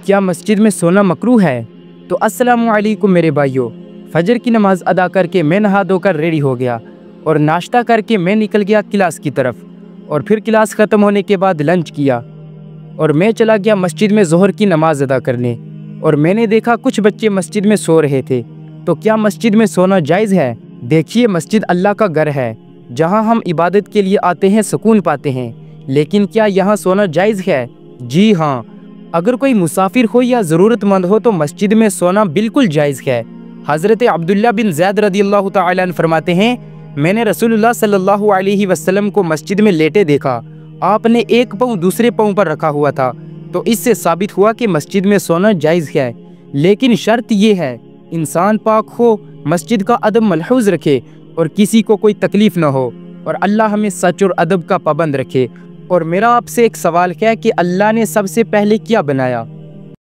کیا مسجد میں سونا مکروہ ہے؟ تو السلام علیکم میرے بھائیوں، فجر کی نماز ادا کر کے میں نہا دھو کر ریڈی ہو گیا اور ناشتہ کر کے میں نکل گیا کلاس کی طرف، اور پھر کلاس ختم ہونے کے بعد لنچ کیا اور میں چلا گیا مسجد میں ظہر کی نماز ادا کرنے، اور میں نے دیکھا کچھ بچے مسجد میں سو رہے تھے۔ تو کیا مسجد میں سونا جائز ہے؟ دیکھیے، مسجد اللہ کا گھر ہے جہاں ہم عبادت کے لیے آتے ہیں، سکون پاتے ہیں، لیکن کیا یہاں سونا جائز ہے؟ جی ہاں، اگر کوئی مسافر ہو یا ضرورت مند ہو تو مسجد میں سونا بالکل جائز ہے۔ حضرت عبداللہ بن زید رضی اللہ تعالیٰ عنہ فرماتے ہیں، میں نے رسول اللہ صلی اللہ علیہ وسلم کو مسجد میں لیٹے دیکھا، آپ نے ایک پاؤں دوسرے پاؤں پر رکھا ہوا تھا، تو اس سے ثابت ہوا کہ مسجد میں سونا جائز ہے، لیکن شرط یہ ہے انسان پاک ہو، مسجد کا ادب ملحوظ رکھے اور کسی کو کوئی تکلیف نہ ہو، اور اللہ ہمیں سچ اور ادب کا پابند رکھے۔ اور میرا آپ سے ایک سوال ہے کہ اللہ نے سب سے پہلے کیا بنایا؟